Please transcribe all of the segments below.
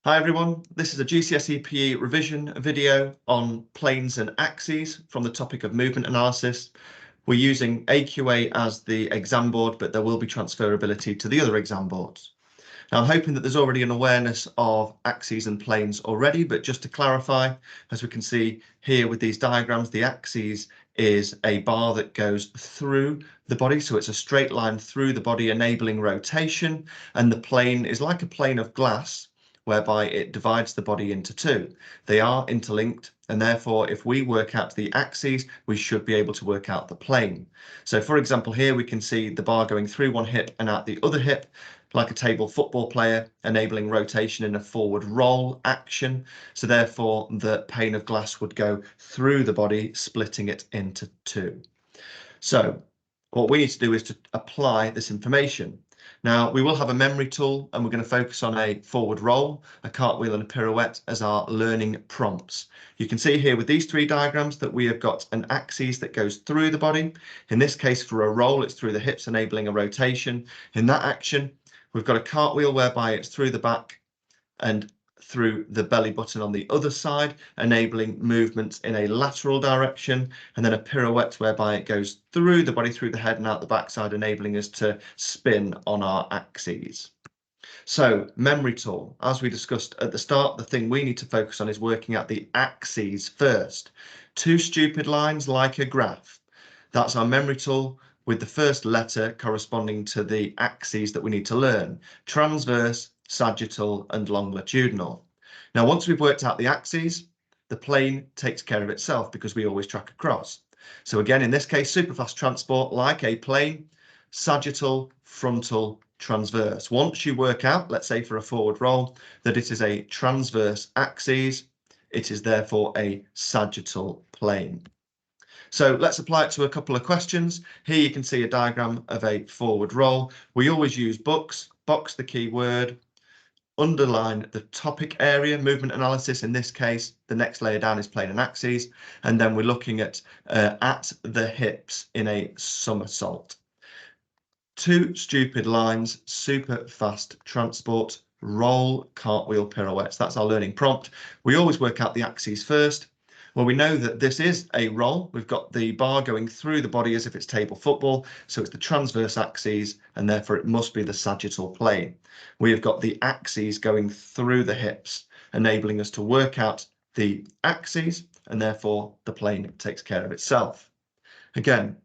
Hi everyone, this is a GCSE PE revision video on planes and axes from the topic of movement analysis. We're using AQA as the exam board, but there will be transferability to the other exam boards. Now I'm hoping that there's already an awareness of axes and planes already, but just to clarify, as we can see here with these diagrams, the axes is a bar that goes through the body, so it's a straight line through the body enabling rotation, and the plane is like a plane of glass whereby it divides the body into two. They are interlinked, and therefore if we work out the axes, we should be able to work out the plane. So for example, here we can see the bar going through one hip and out the other hip, like a table football player, enabling rotation in a forward roll action. So therefore the pane of glass would go through the body, splitting it into two. So what we need to do is to apply this information. Now, we will have a memory tool, and we're going to focus on a forward roll, a cartwheel and a pirouette as our learning prompts. You can see here with these three diagrams that we have got an axis that goes through the body. In this case, for a roll, it's through the hips, enabling a rotation. In that action, we've got a cartwheel whereby it's through the back and through the belly button on the other side, enabling movements in a lateral direction, and then a pirouette whereby it goes through the body, through the head and out the backside, enabling us to spin on our axes. So memory tool, as we discussed at the start, the thing we need to focus on is working out the axes first. Two stupid lines like a graph. That's our memory tool with the first letter corresponding to the axes that we need to learn: transverse, sagittal and longitudinal. Now, once we've worked out the axes, the plane takes care of itself because we always track across. So again, in this case, superfast transport like a plane, sagittal, frontal, transverse. Once you work out, let's say for a forward roll, that it is a transverse axis, it is therefore a sagittal plane. So let's apply it to a couple of questions. Here you can see a diagram of a forward roll. We always use box the key word, underline the topic area, movement analysis. In this case, the next layer down is plane and axes, and then we're looking at the hips in a somersault. Two stupid lines, super fast transport, roll, cartwheel, pirouettes. That's our learning prompt. We always work out the axes first. Well, we know that this is a roll. We've got the bar going through the body as if it's table football, so it's the transverse axes, and therefore it must be the sagittal plane. We have got the axes going through the hips, enabling us to work out the axes, and therefore the plane takes care of itself. Again,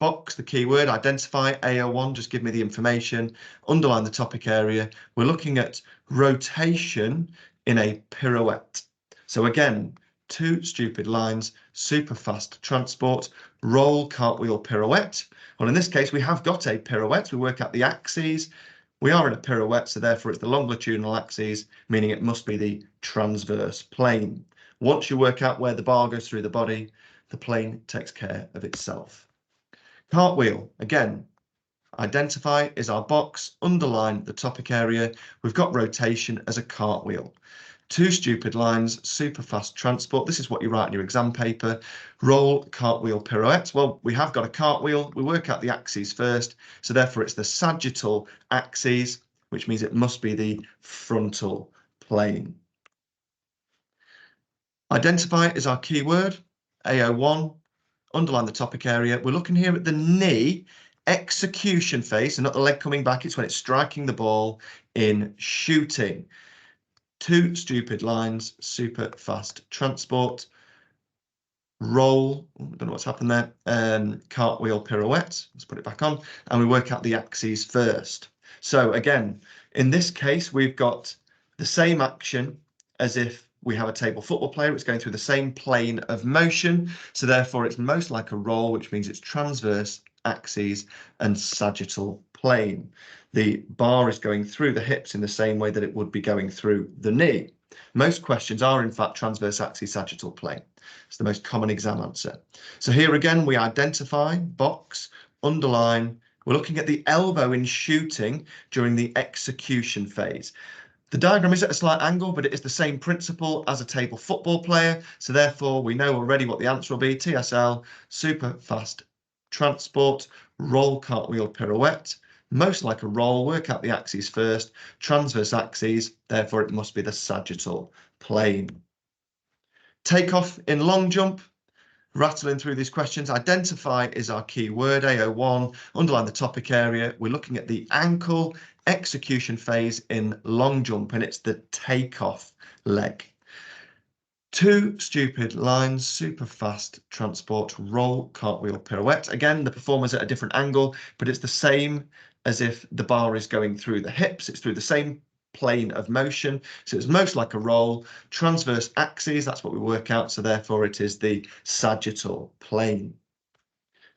box the keyword, identify AO1, just give me the information, underline the topic area. We're looking at rotation in a pirouette. So again, two stupid lines, super fast transport, roll, cartwheel, pirouette. Well, in this case, we have got a pirouette. We work out the axes. We are in a pirouette, so therefore it's the longitudinal axes, meaning it must be the transverse plane. Once you work out where the bar goes through the body, the plane takes care of itself. Cartwheel, again, identify is our box, underline the topic area. We've got rotation as a cartwheel. Two stupid lines, super fast transport. This is what you write in your exam paper. Roll, cartwheel, pirouette. Well, we have got a cartwheel. We work out the axes first. So therefore it's the sagittal axes, which means it must be the frontal plane. Identify is our keyword, AO1. Underline the topic area. We're looking here at the knee execution phase, so not the leg coming back. It's when it's striking the ball in shooting. Two stupid lines, super fast transport, roll, I don't know what's happened there, cartwheel, pirouette, let's put it back on, and we work out the axes first. So again, in this case, we've got the same action as if we have a table football player. It's going through the same plane of motion, so therefore it's most like a roll, which means it's transverse axes and sagittal plane. The bar is going through the hips in the same way that it would be going through the knee. Most questions are in fact transverse axis, sagittal plane. It's the most common exam answer. So here again, we identify, box, underline. We're looking at the elbow in shooting during the execution phase. The diagram is at a slight angle, but it is the same principle as a table football player. So therefore, we know already what the answer will be. TSL, super fast transport, roll, cartwheel, pirouette. most like a roll, work out the axes first, transverse axes, therefore it must be the sagittal plane. Takeoff in long jump, rattling through these questions. Identify is our key word, AO1, underline the topic area. We're looking at the ankle execution phase in long jump, and it's the takeoff leg. 2 stupid lines, super fast transport, roll, cartwheel, pirouette. Again, the performer's at a different angle, but it's the same as if the bar is going through the hips. It's through the same plane of motion. So it's most like a roll. Transverse axes, that's what we work out. So therefore it is the sagittal plane.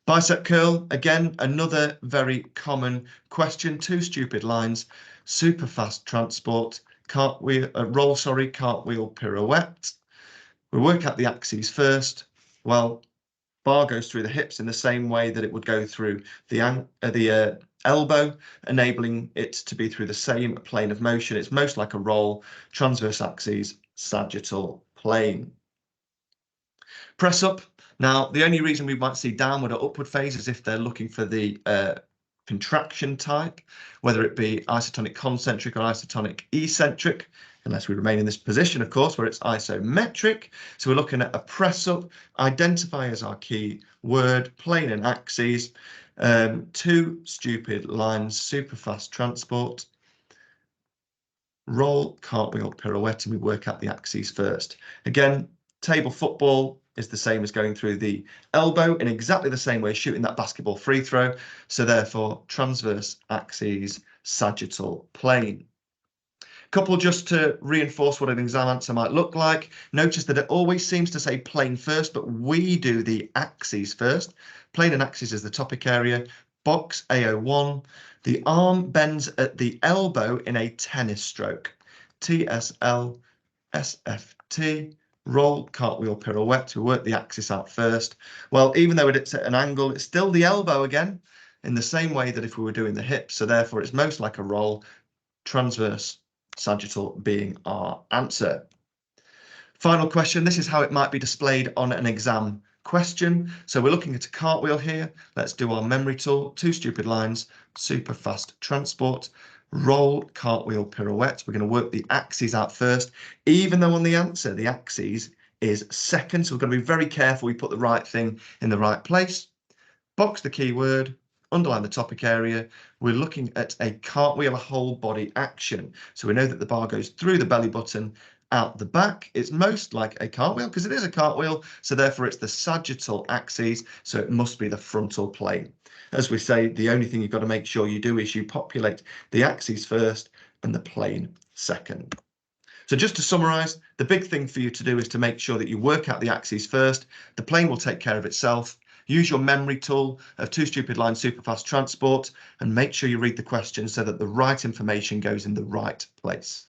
Bicep curl, again, another very common question. 2 stupid lines, super fast transport, cartwheel, cartwheel, pirouette. We work out the axes first. Well, bar goes through the hips in the same way that it would go through the elbow, enabling it to be through the same plane of motion. It's most like a roll, transverse axes, sagittal plane. Press up. Now, the only reason we might see downward or upward phase is if they're looking for the contraction type, whether it be isotonic concentric or isotonic eccentric, unless we remain in this position, of course, where it's isometric. So we're looking at a press up, identify as our key word, plane and axes, 2 stupid lines, super fast transport, roll, cartwheel, pirouette, and we work out the axes first. Again, table football is the same as going through the elbow in exactly the same way, shooting that basketball free throw. So therefore, transverse axes, sagittal plane. Couple just to reinforce what an exam answer might look like. Notice that it always seems to say plane first, but we do the axes first. Plane and axes is the topic area. Box AO1. The arm bends at the elbow in a tennis stroke. TSL, SFT. Roll, cartwheel, pirouette. We work the axis out first. Well, even though it's at an angle, it's still the elbow again, in the same way that if we were doing the hips. So therefore, it's most like a roll, transverse, sagittal being our answer. Final question. This is how it might be displayed on an exam question. So we're looking at a cartwheel here. Let's do our memory tool. 2 stupid lines, super fast transport, roll, cartwheel, pirouette. We're going to work the axes out first, even though on the answer, the axes is second. So we're going to be very careful we put the right thing in the right place. Box the keyword, underline the topic area. We're looking at a cartwheel, a whole body action. So we know that the bar goes through the belly button, out the back. It's most like a cartwheel because it is a cartwheel. So therefore it's the sagittal axis. So it must be the frontal plane. As we say, the only thing you've got to make sure you do is you populate the axes first and the plane second. So just to summarize, the big thing for you to do is to make sure that you work out the axes first. The plane will take care of itself. Use your memory tool of 2 stupid lines, super fast transport, and make sure you read the questions so that the right information goes in the right place.